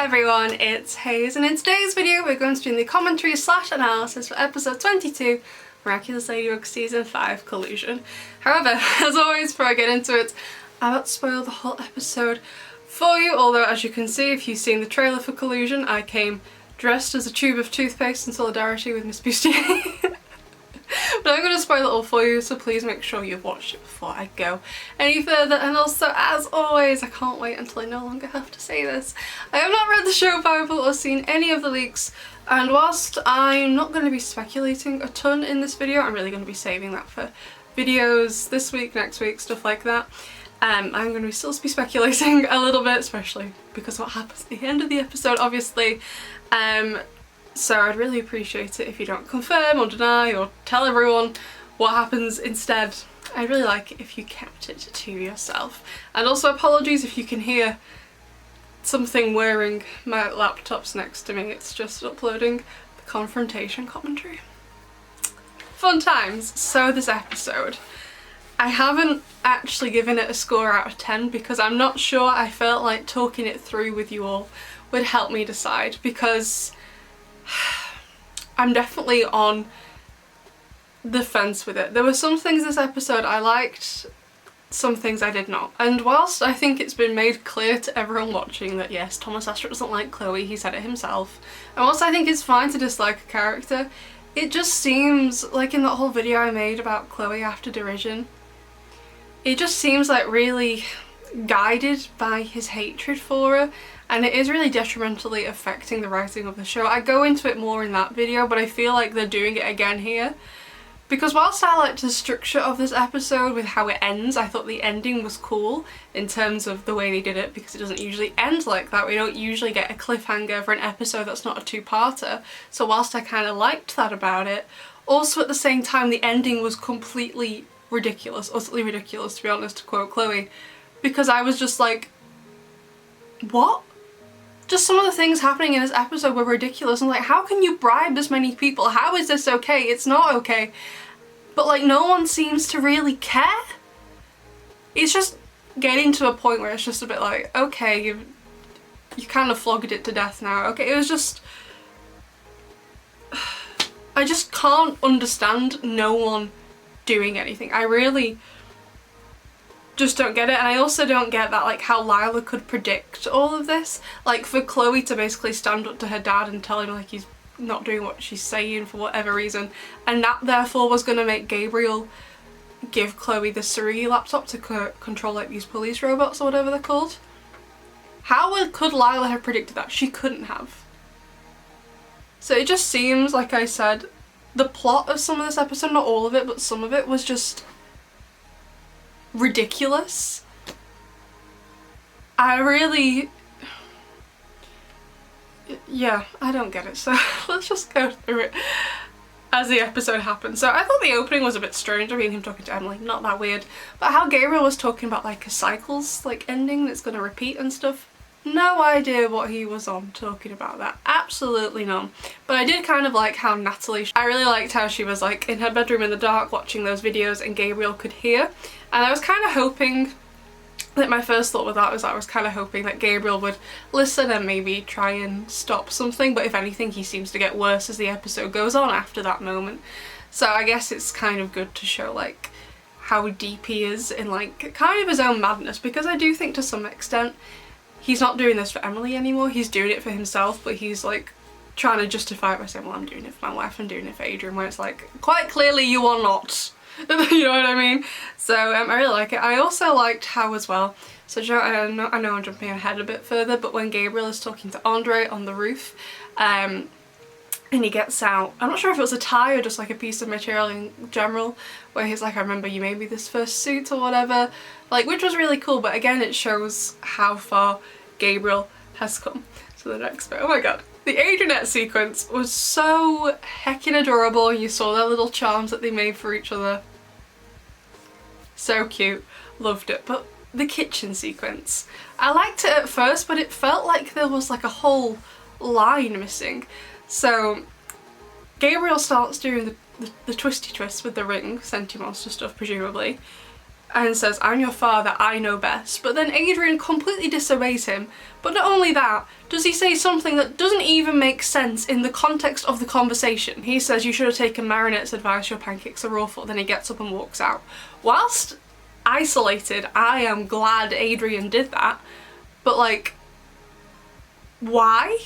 everyone, it's Hayes, and in today's video we're going to do the commentary / analysis for episode 22, Miraculous Ladybug Season 5, Collusion. However, as always, before I get into it, I'm about to spoil the whole episode for you, although as you can see, if you've seen the trailer for Collusion, I came dressed as a tube of toothpaste in solidarity with Miss Bustier. But I'm going to spoil it all for you, so please make sure you've watched it before I go any further. And also, as always, I can't wait until I no longer have to say this, I have not read the show Bible or seen any of the leaks, and whilst I'm not going to be speculating a ton in this video, I'm really going to be saving that for videos this week, next week, stuff like that. I'm going to still be speculating a little bit, especially because of what happens at the end of the episode, obviously. So I'd really appreciate it if you don't confirm or deny or tell everyone what happens instead. I'd really like it if you kept it to yourself. And also apologies if you can hear something whirring. My laptop's next to me, it's just uploading the confrontation commentary. Fun times. So this episode, I haven't actually given it a score out of 10 because I'm not sure I felt like talking it through with you all would help me decide, because I'm definitely on the fence with it. There were some things this episode I liked, some things I did not. And whilst I think it's been made clear to everyone watching that yes, Thomas Astor doesn't like Chloe, he said it himself, and whilst I think it's fine to dislike a character, it just seems like in that whole video I made about Chloe after Derision, it just seems like really guided by his hatred for her, and it is really detrimentally affecting the writing of the show. I go into it more in that video, but I feel like they're doing it again here. Because whilst I liked the structure of this episode with how it ends, I thought the ending was cool in terms of the way they did it, because it doesn't usually end like that. We don't usually get a cliffhanger for an episode that's not a two-parter. So whilst I kind of liked that about it, also at the same time the ending was completely ridiculous, utterly ridiculous to be honest, to quote Chloe, because I was just like, what? Just some of the things happening in this episode were ridiculous. I'm like, how can you bribe this many people? How is this okay? It's not okay. But like, no one seems to really care. It's just getting to a point where it's just a bit like, okay, you kind of flogged it to death now. Okay, it was just, I just can't understand no one doing anything. I really just don't get it. And I also don't get that, like, how Lila could predict all of this. Like, for Chloe to basically stand up to her dad and tell him like he's not doing what she's saying for whatever reason, and that therefore was going to make Gabriel give Chloe the Surrey laptop to control like these police robots or whatever they're called. How could Lila have predicted that? She couldn't have. So it just seems, like I said, the plot of some of this episode, not all of it, but some of it was just ridiculous. I really, yeah, I don't get it, so let's just go through it as the episode happened. So I thought the opening was a bit strange. I mean, him talking to Emily, not that weird, but how Gabriel was talking about like a cycle's like ending that's gonna repeat and stuff. No idea what he was on talking about that. Absolutely none. But I did kind of like how Natalie, I really liked how she was like in her bedroom in the dark watching those videos and Gabriel could hear. And I was kind of hoping, that my first thought with that was I was kind of hoping that Gabriel would listen and maybe try and stop something, but if anything he seems to get worse as the episode goes on after that moment. So I guess it's kind of good to show like how deep he is in like kind of his own madness, because I do think to some extent he's not doing this for Emily anymore, he's doing it for himself, but he's like trying to justify it by saying, well, I'm doing it for my wife, I'm doing it for Adrian, where it's like, quite clearly you are not. You know what I mean? So I really like it. I also liked how as well, so I know I'm jumping ahead a bit further, but when Gabriel is talking to Andre on the roof, and he gets out, I'm not sure if it was a tie or just like a piece of material in general, where he's like, I remember you made me this first suit or whatever, like, which was really cool, but again it shows how far Gabriel has come. So the next bit, oh my god. The Adrian sequence was so heckin' adorable. You saw their little charms that they made for each other. So cute. Loved it. But the kitchen sequence, I liked it at first, but it felt like there was like a whole line missing. So Gabriel starts doing the twisty twist with the ring, Senti Monster stuff presumably, and says, I'm your father, I know best. But then Adrian completely disobeys him. But not only that, does he say something that doesn't even make sense in the context of the conversation. He says, you should have taken Marinette's advice, your pancakes are awful. Then he gets up and walks out. Whilst isolated, I am glad Adrian did that. But like, why?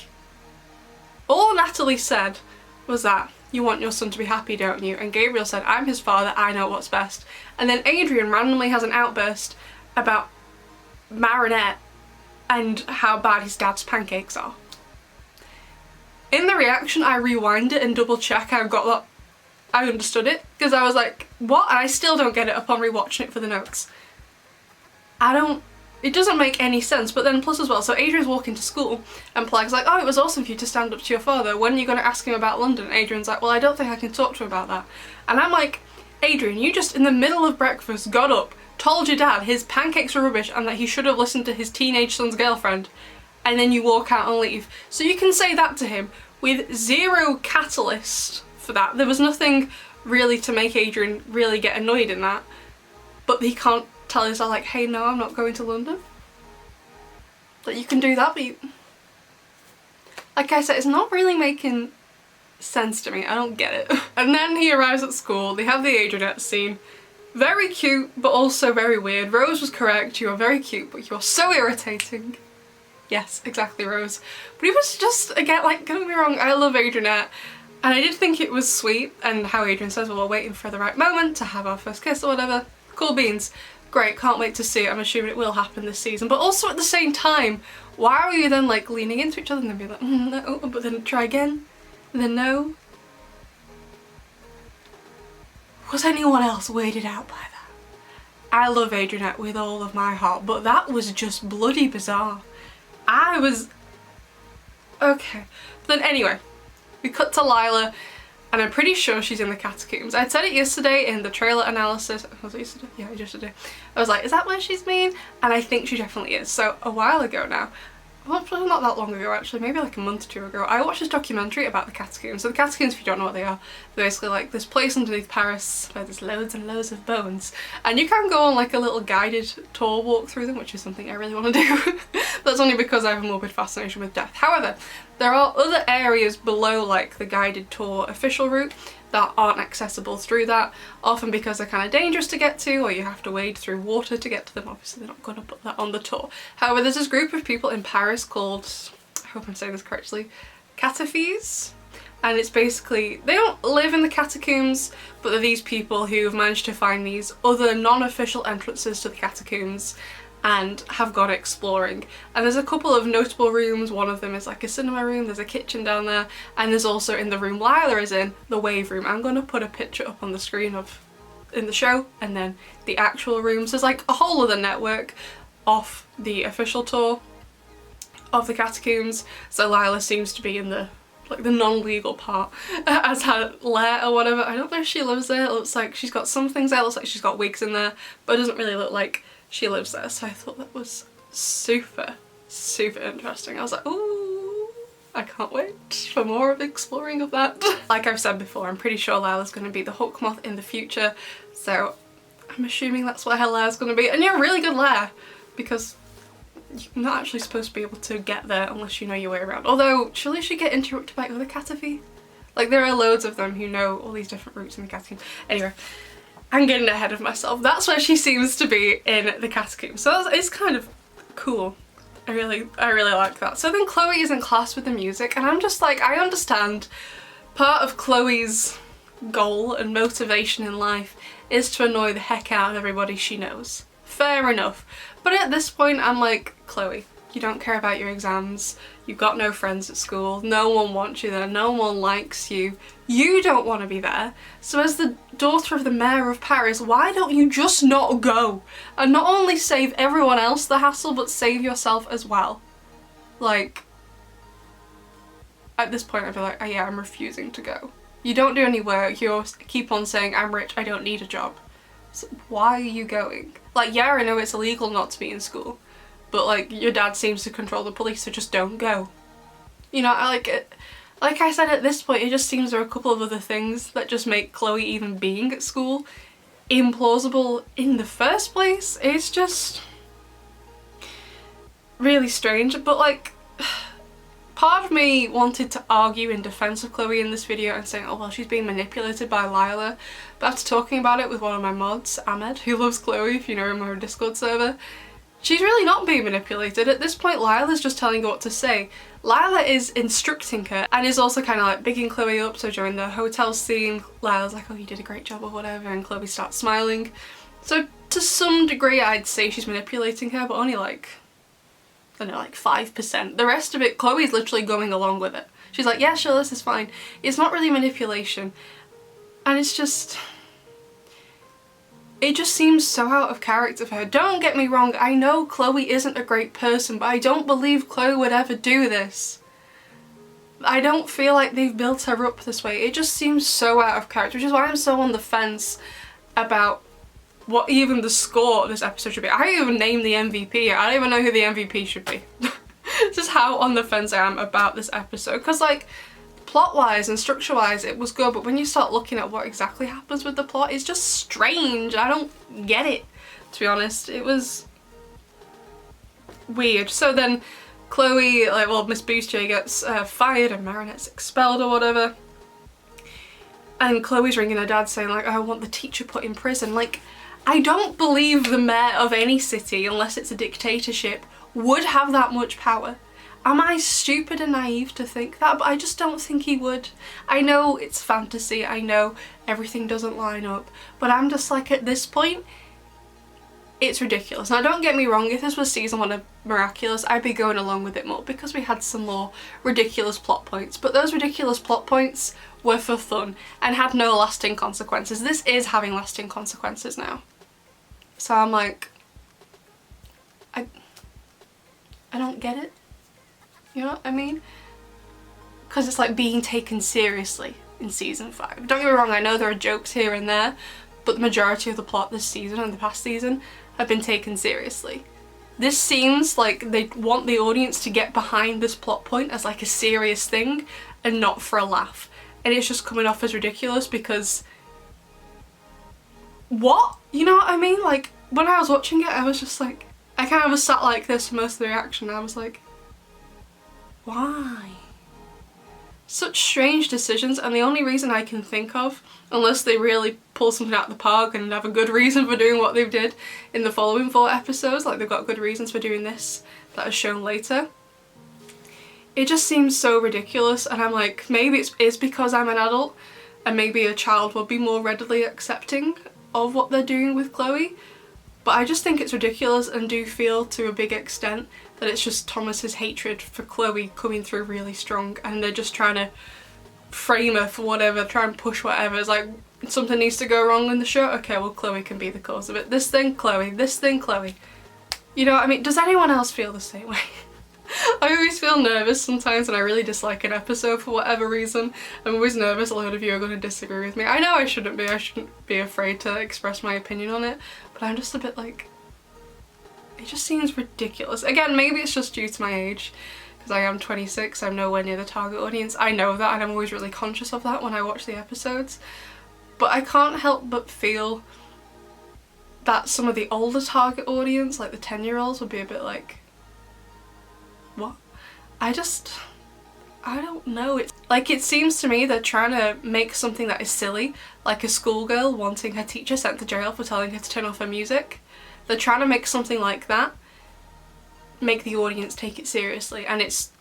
All Natalie said was that, you want your son to be happy, don't you? And Gabriel said, I'm his father, I know what's best. And then Adrian randomly has an outburst about Marinette and how bad his dad's pancakes are. In the reaction, I rewind it and double check I got that, I understood it, because I was like, what? And I still don't get it upon rewatching it for the notes. It doesn't make any sense. But then plus as well, so Adrian's walking to school and Plag's like, oh, it was awesome for you to stand up to your father. When are you going to ask him about London? And Adrian's like, well, I don't think I can talk to him about that. And I'm like, Adrian, you just in the middle of breakfast got up, told your dad his pancakes were rubbish and that he should have listened to his teenage son's girlfriend, and then you walk out and leave. So you can say that to him with zero catalyst for that. There was nothing really to make Adrian really get annoyed in that, but he can't tell his dad like, hey, no, I'm not going to London. Like, you can do that, but like I said, it's not really making sense to me. I don't get it. And then he arrives at school, they have the Adrianette scene. Very cute, but also very weird. Rose was correct, you are very cute, but you are so irritating. Yes, exactly, Rose. But he was just, again, like, don't get me wrong, I love Adrianette, and I did think it was sweet, and how Adrian says, well, we're waiting for the right moment to have our first kiss or whatever. Cool beans. Great, can't wait to see it. I'm assuming it will happen this season. But also at the same time, why are you then like leaning into each other and then be like, no, but then try again, and then no? Was anyone else weirded out by that? I love Adrianette with all of my heart, but that was just bloody bizarre. I was... okay. But then anyway, we cut to Lila, and I'm pretty sure she's in the Catacombs. I'd said it yesterday in the trailer analysis. Was it yesterday? Yeah, yesterday. I was like, is that where she's been? And I think she definitely is. So a while ago now, well, probably not that long ago actually, maybe like a month or two ago, I watched this documentary about the Catacombs. So the Catacombs, if you don't know what they are, they're basically like this place underneath Paris where there's loads and loads of bones. And you can go on like a little guided tour walk through them, which is something I really want to do. That's only because I have a morbid fascination with death. However, there are other areas below like the guided tour official route that aren't accessible through that, often because they're kind of dangerous to get to, or you have to wade through water to get to them. Obviously they're not going to put that on the tour. However, there's this group of people in Paris called, I hope I'm saying this correctly, Catacombs, and it's basically, they don't live in the Catacombs, but they're these people who've managed to find these other non-official entrances to the Catacombs and have gone exploring. And there's a couple of notable rooms. One of them is like a cinema room, there's a kitchen down there, and there's also, in the room Lila is in, the wave room. I'm going to put a picture up on the screen of in the show, and then the actual rooms. There's like a whole other network off the official tour of the Catacombs, so Lila seems to be in the like the non-legal part as her lair or whatever. I don't know if she lives there. It looks like she's got some things there, it looks like she's got wigs in there, but it doesn't really look like she lives there. So I thought that was super interesting. I was like, ooh, I can't wait for more of exploring of that. Like I've said before, I'm pretty sure Lila's going to be the hook moth in the future, so I'm assuming that's where her lair's going to be. And you're a really good lair, because you're not actually supposed to be able to get there unless you know your way around. Although, surely she get interrupted by other Catafi? Like there are loads of them who know all these different routes in the Catacombs. Anyway, I'm getting ahead of myself. That's where she seems to be in the Catacombs. So it's kind of cool. I really like that. So then Chloe is in class with the music, and I'm just like, I understand part of Chloe's goal and motivation in life is to annoy the heck out of everybody she knows. Fair enough. But at this point I'm like, Chloe, you don't care about your exams, you've got no friends at school, no one wants you there, no one likes you, you don't want to be there. So as the daughter of the mayor of Paris, why don't you just not go? And not only save everyone else the hassle, but save yourself as well. Like, at this point I'd be like, oh yeah, I'm refusing to go. You don't do any work, you keep on saying, I'm rich, I don't need a job. So why are you going? Like, yeah, I know it's illegal not to be in school, but like, your dad seems to control the police, so just don't go. You know, like I said, at this point it just seems there are a couple of other things that just make Chloe even being at school implausible in the first place. It's just really strange. But like, part of me wanted to argue in defense of Chloe in this video and saying, oh well, she's being manipulated by Lila, but after talking about it with one of my mods, Ahmed, who loves Chloe, if you know him on our Discord server, she's really not being manipulated. At this point, Lila's just telling her what to say. Lila is instructing her and is also kind of like bigging Chloe up. So during the hotel scene, Lila's like, oh, you did a great job or whatever, and Chloe starts smiling. So to some degree, I'd say she's manipulating her, but only like, I don't know, like 5%. The rest of it, Chloe's literally going along with it. She's like, yeah, sure, this is fine. It's not really manipulation. And it's just, it just seems so out of character for her. Don't get me wrong, I know Chloe isn't a great person, but I don't believe Chloe would ever do this. I don't feel like they've built her up this way. It just seems so out of character, which is why I'm so on the fence about what even the score of this episode should be. I didn't even name the MVP yet. I don't even know who the MVP should be. This is how on the fence I am about this episode. Because like, plot-wise and structure-wise it was good, but when you start looking at what exactly happens with the plot, it's just strange. I don't get it, to be honest. It was weird. So then Chloe, like, well, Miss Bustier gets fired and Marinette's expelled or whatever. And Chloe's ringing her dad saying like, I want the teacher put in prison. Like, I don't believe the mayor of any city, unless it's a dictatorship, would have that much power. Am I stupid and naive to think that? But I just don't think he would. I know it's fantasy, I know everything doesn't line up, but I'm just like, at this point, it's ridiculous. Now don't get me wrong, if this was season 1 of Miraculous, I'd be going along with it more because we had some more ridiculous plot points, but those ridiculous plot points were for fun and had no lasting consequences. This is having lasting consequences now. So I'm like, I don't get it. You know what I mean? Because it's like being taken seriously in season 5. Don't get me wrong, I know there are jokes here and there, but the majority of the plot this season and the past season have been taken seriously. This seems like they want the audience to get behind this plot point as like a serious thing and not for a laugh. And it's just coming off as ridiculous because, what? You know what I mean? Like, when I was watching it, I was just like, I kind of was sat like this for most of the reaction. I was like, why? Such strange decisions, and the only reason I can think of, unless they really pull something out of the park and have a good reason for doing what they've did in the following 4 episodes, like they've got good reasons for doing this that are shown later, it just seems so ridiculous. And I'm like, maybe it's because I'm an adult and maybe a child will be more readily accepting of what they're doing with Chloe, but I just think it's ridiculous and do feel to a big extent that it's just Thomas's hatred for Chloe coming through really strong, and they're just trying to frame her for whatever, try and push whatever. It's like, something needs to go wrong in the show, okay, well Chloe can be the cause of it. This thing, Chloe. This thing, Chloe. You know what I mean? Does anyone else feel the same way? I always feel nervous sometimes when I really dislike an episode for whatever reason. I'm always nervous a load of you are going to disagree with me. I know I shouldn't be afraid to express my opinion on it, but I'm just a bit like, it just seems ridiculous. Again, maybe it's just due to my age, because I am 26, I'm nowhere near the target audience. I know that, and I'm always really conscious of that when I watch the episodes, but I can't help but feel that some of the older target audience, like the 10-year-olds, would be a bit like, what? I don't know. It's like, it seems to me they're trying to make something that is silly, like a schoolgirl wanting her teacher sent to jail for telling her to turn off her music. They're trying to make something like that, make the audience take it seriously, and it's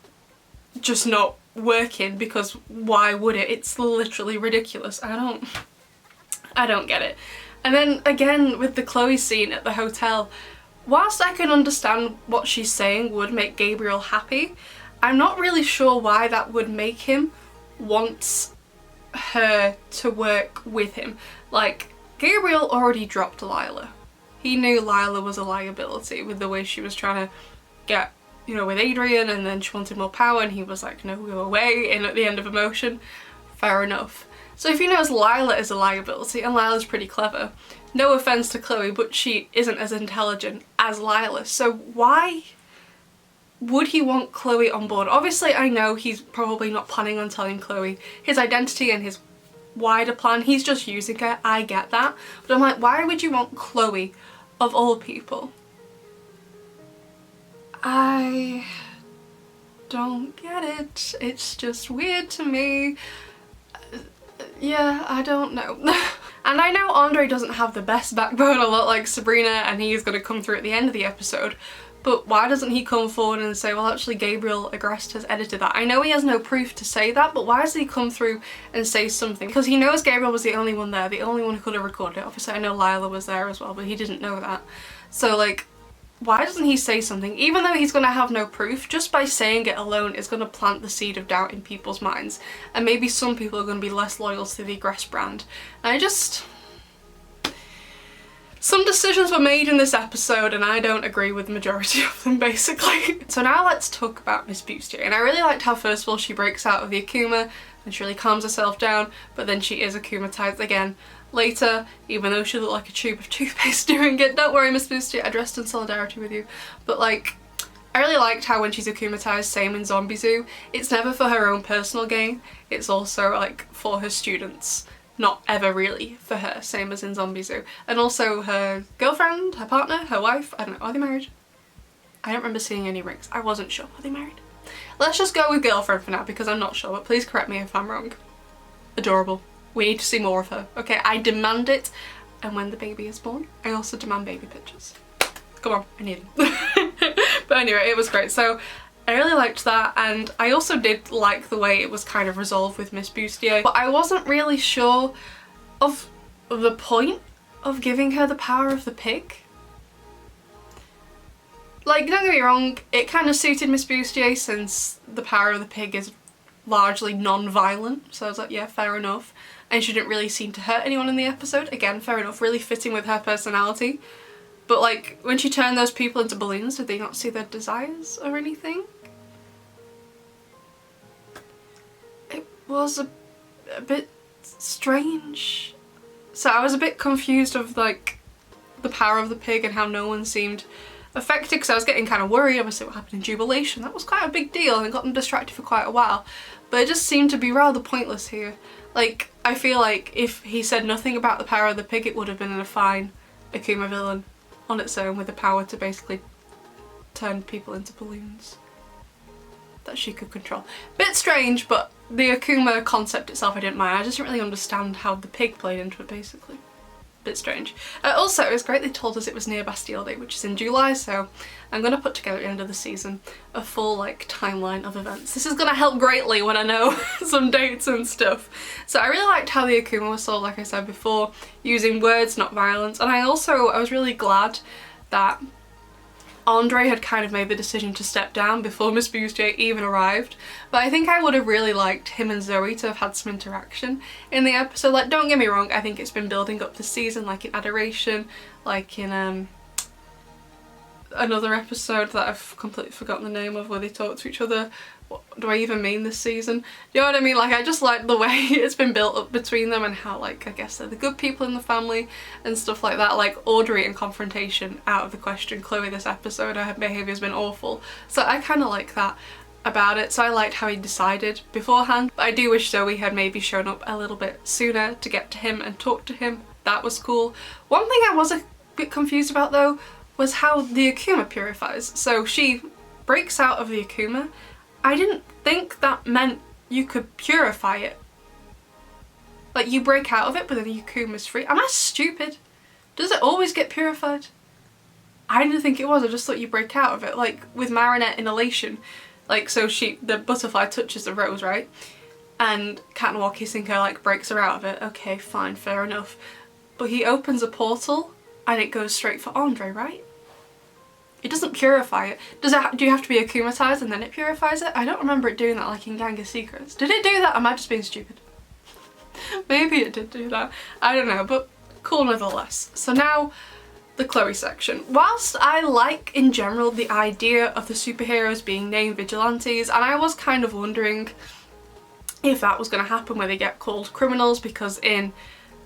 just not working, because why would it? It's literally ridiculous. I don't get it. And then again with the Chloe scene at the hotel, whilst I can understand what she's saying would make Gabriel happy, I'm not really sure why that would make him want her to work with him. Like, Gabriel already dropped Lila. He knew Lila was a liability with the way she was trying to get, you know, with Adrian, and then she wanted more power and he was like, no, go away, and at the end of Emotion. Fair enough. So if he knows Lila is a liability, and Lila's pretty clever, no offense to Chloe, but she isn't as intelligent as Lila, so why would he want Chloe on board? Obviously I know he's probably not planning on telling Chloe his identity and his wider plan. He's just using her, I get that. But I'm like, why would you want Chloe, of all people? I don't get it. It's just weird to me. Yeah, I don't know. And I know Andre doesn't have the best backbone, a lot like Sabrina, and he is going to come through at the end of the episode. But why doesn't he come forward and say, well, actually Gabriel Agreste has edited that? I know he has no proof to say that, but why does he come through and say something? Because he knows Gabriel was the only one there, the only one who could have recorded it. Obviously I know Lila was there as well, but he didn't know that. So like, why doesn't he say something? Even though he's going to have no proof, just by saying it alone is going to plant the seed of doubt in people's minds. And maybe some people are going to be less loyal to the Agreste brand. And some decisions were made in this episode and I don't agree with the majority of them, basically. So now let's talk about Miss Bustier. And I really liked how, first of all, she breaks out of the Akuma and she really calms herself down, but then she is Akumatized again later, even though she looked like a tube of toothpaste doing it. Don't worry, Miss Bustier, I dressed in solidarity with you. But like, I really liked how when she's Akumatized, same in Zombie Zoo, it's never for her own personal gain, it's also like for her students. Not ever really for her, same as in Zombie Zoo. And also her girlfriend, her partner, her wife, I don't know, are they married? I don't remember seeing any rings. I wasn't sure. Are they married? Let's just go with girlfriend for now because I'm not sure, but please correct me if I'm wrong. Adorable. We need to see more of her. Okay, I demand it. And when the baby is born, I also demand baby pictures. Come on, I need them. But anyway, it was great. So I really liked that, and I also did like the way it was kind of resolved with Miss Bustier, but I wasn't really sure of the point of giving her the power of the pig. Like, don't get me wrong, it kind of suited Miss Bustier since the power of the pig is largely non-violent, so I was like, yeah, fair enough. And she didn't really seem to hurt anyone in the episode. Again, fair enough, really fitting with her personality. But like, when she turned those people into balloons, did they not see their desires or anything? It was a bit strange. So I was a bit confused of like the power of the pig and how no one seemed affected, because I was getting kind of worried. Obviously what happened in Jubilation, that was quite a big deal and got them distracted for quite a while. But it just seemed to be rather pointless here. Like, I feel like if he said nothing about the power of the pig, it would have been a fine Akuma villain on its own with the power to basically turn people into balloons that she could control. Bit strange, but the Akuma concept itself I didn't mind. I just didn't really understand how the pig played into it, basically. Bit strange. Also, it was great they told us it was near Bastille Day, which is in July, so I'm going to put together at the end of the season a full like timeline of events. This is going to help greatly when I know some dates and stuff. So I really liked how the Akuma was sold, like I said before, using words, not violence. And I was really glad that Andre had kind of made the decision to step down before Miss Bustier even arrived. But I think I would have really liked him and Zoe to have had some interaction in the episode. Like, don't get me wrong, I think it's been building up this season, like in Adoration, like in another episode that I've completely forgotten the name of, where they talk to each other. What do I even mean this season? You know what I mean? Like, I just like the way it's been built up between them and how, like, I guess they're the good people in the family and stuff like that. Like, Audrey and confrontation out of the question. Chloe this episode, her behaviour's been awful. So I kind of like that about it. So I liked how he decided beforehand. But I do wish Zoe had maybe shown up a little bit sooner to get to him and talk to him. That was cool. One thing I was a bit confused about though was how the Akuma purifies. So she breaks out of the Akuma. I didn't think that meant you could purify it. Like, you break out of it, but then the Akuma's free. Am I stupid? Does it always get purified? I didn't think it was. I just thought you break out of it. Like, with Marinette in Elation. Like, so the butterfly touches the rose, right? And Cat Noir kissing her, like, breaks her out of it. Okay, fine, fair enough. But he opens a portal, and it goes straight for Andre, right? It doesn't purify it. Do you have to be akumatized and then it purifies it? I don't remember it doing that like in Gang of Secrets. Did it do that? Am I just being stupid? Maybe it did do that. I don't know, but cool nonetheless. So now the Chloe section. Whilst I like in general the idea of the superheroes being named Vigilantes, and I was kind of wondering if that was going to happen where they get called criminals, because in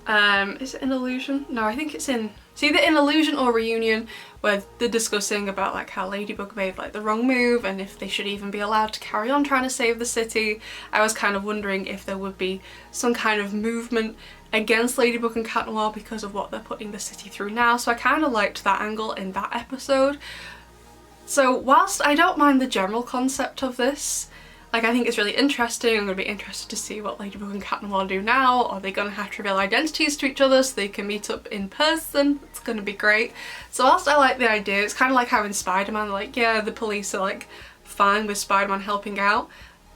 is it in Illusion? No, I think it's in It's either in Illusion or Reunion where they're discussing about like how Ladybug made like the wrong move and if they should even be allowed to carry on trying to save the city. I was kind of wondering if there would be some kind of movement against Ladybug and Cat Noir because of what they're putting the city through now, so I kind of liked that angle in that episode. So whilst I don't mind the general concept of this, like I think it's really interesting, I'm going to be interested to see what Ladybug and Cat Noir do now. Are they going to have to reveal identities to each other so they can meet up in person? It's going to be great. So whilst I like the idea, it's kind of like how in Spider-Man, like yeah, the police are like fine with Spider-Man helping out,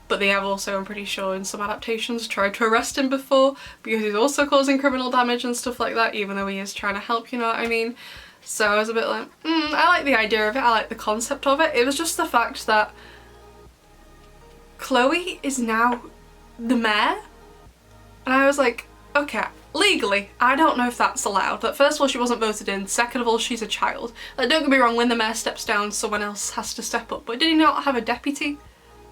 but they have also, I'm pretty sure in some adaptations, tried to arrest him before because he's also causing criminal damage and stuff like that, even though he is trying to help, you know what I mean? So I was a bit like, I like the idea of it, I like the concept of it. It was just the fact that Chloe is now the mayor, and I was like, okay, legally, I don't know if that's allowed. Like, first of all, she wasn't voted in, second of all, she's a child. Like, don't get me wrong, when the mayor steps down, someone else has to step up, but did he not have a deputy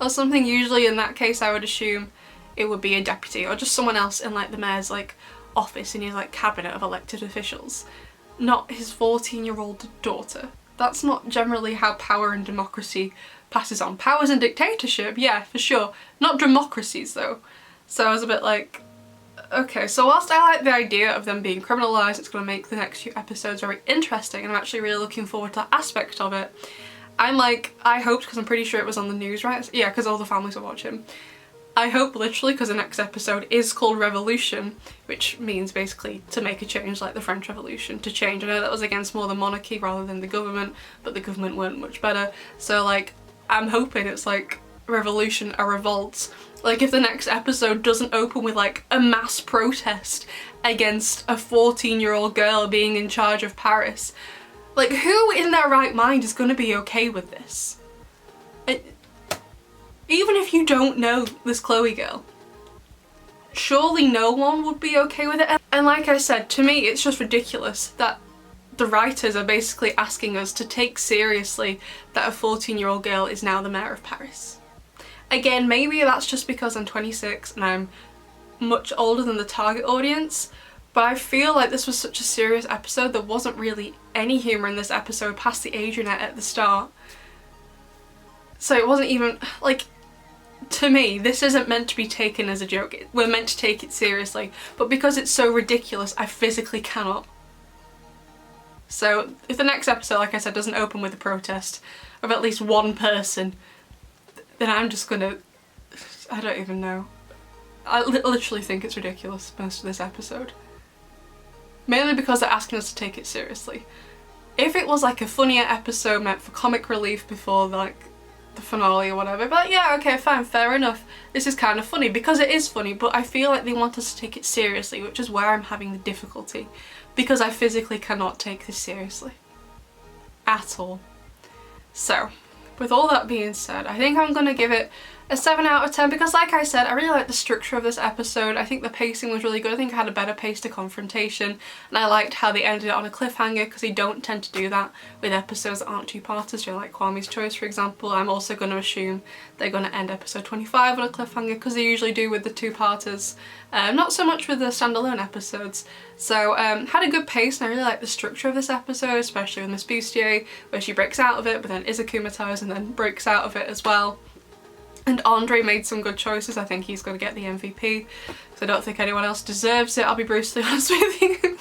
or something? Usually in that case, I would assume it would be a deputy or just someone else in like the mayor's like office in his like cabinet of elected officials, not his 14-year-old daughter. That's not generally how power and democracy passes on. Powers and dictatorship, yeah, for sure. Not democracies though. So I was a bit like, okay, so whilst I like the idea of them being criminalised, it's going to make the next few episodes very interesting, and I'm actually really looking forward to that aspect of it. I'm like, I hoped, because I'm pretty sure it was on the news, right? Yeah, because all the families are watching. I hope literally, because the next episode is called Revolution, which means basically to make a change like the French Revolution, to change. I know that was against more the monarchy rather than the government, but the government weren't much better. So like, I'm hoping it's like revolution, a revolt. Like if the next episode doesn't open with like a mass protest against a 14-year-old girl being in charge of Paris. Like who in their right mind is going to be okay with this? Even if you don't know this Chloe girl, surely no one would be okay with it. And like I said, to me it's just ridiculous that the writers are basically asking us to take seriously that a 14-year-old girl is now the mayor of Paris. Again, maybe that's just because I'm 26 and I'm much older than the target audience, but I feel like this was such a serious episode. There wasn't really any humour in this episode past the Adrian at the start. So it wasn't even, like, to me, this isn't meant to be taken as a joke. We're meant to take it seriously, but because it's so ridiculous, I physically cannot. So if the next episode, like I said, doesn't open with a protest of at least one person, then I'm just gonna, I don't even know. I literally think it's ridiculous, most of this episode. Mainly because they're asking us to take it seriously. If it was like a funnier episode meant for comic relief before like the finale or whatever, but yeah, okay, fine, fair enough. This is kind of funny because it is funny, but I feel like they want us to take it seriously, which is where I'm having the difficulty. Because I physically cannot take this seriously. At all. So, with all that being said, I think I'm going to give it a 7 out of 10 because like I said, I really like the structure of this episode. I think the pacing was really good. I think I had a better pace to confrontation, and I liked how they ended it on a cliffhanger because they don't tend to do that with episodes that aren't two-parters, you know, like Kwame's Choice for example. I'm also going to assume they're going to end episode 25 on a cliffhanger because they usually do with the two-parters. Not so much with the standalone episodes. So had a good pace, and I really like the structure of this episode, especially with Miss Bustier, where she breaks out of it but then is akumatized and then breaks out of it as well. And Andre made some good choices. I think he's going to get the MVP because I don't think anyone else deserves it, I'll be brutally honest with you.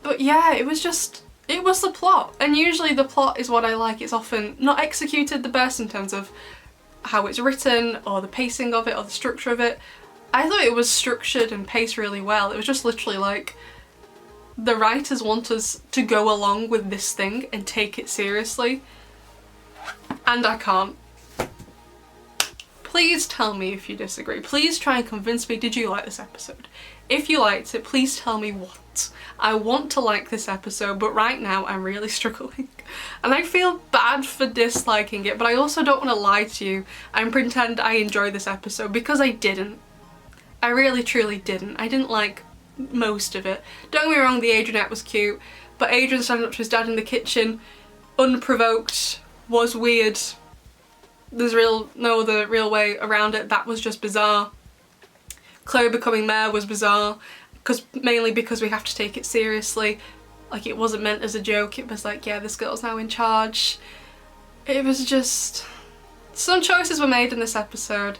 But yeah, it was the plot, and usually the plot is what I like. It's often not executed the best in terms of how it's written or the pacing of it or the structure of it. I thought it was structured and paced really well. It was just literally like the writers want us to go along with this thing and take it seriously, and I can't. Please tell me if you disagree. Please try and convince me, did you like this episode? If you liked it, please tell me what. I want to like this episode, but right now I'm really struggling. And I feel bad for disliking it, but I also don't want to lie to you and pretend I enjoyed this episode, because I didn't. I really truly didn't. I didn't like most of it. Don't get me wrong, the Adrian was cute, but Adrian standing up to his dad in the kitchen, unprovoked, was weird. There's no other real way around it. That was just bizarre. Chloe becoming mayor was bizarre. mainly because we have to take it seriously. Like, it wasn't meant as a joke, it was like, yeah, this girl's now in charge. It was just... some choices were made in this episode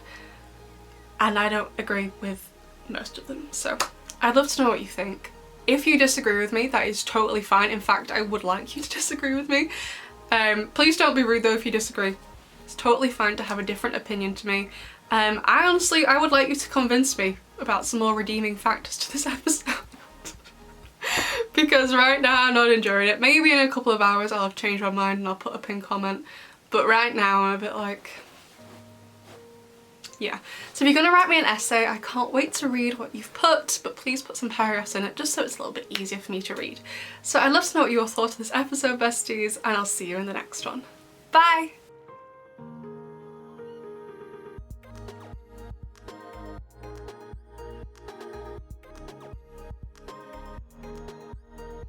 and I don't agree with most of them. So I'd love to know what you think. If you disagree with me, that is totally fine. In fact, I would like you to disagree with me. Please don't be rude though if you disagree. It's totally fine to have a different opinion to me. I would like you to convince me about some more redeeming factors to this episode. Because right now I'm not enjoying it. Maybe in a couple of hours I'll have changed my mind and I'll put a pinned comment. But right now I'm a bit like... yeah. So if you're going to write me an essay, I can't wait to read what you've put, but please put some paragraphs in it just so it's a little bit easier for me to read. So I'd love to know what your thoughts of this episode, besties, and I'll see you in the next one. Bye!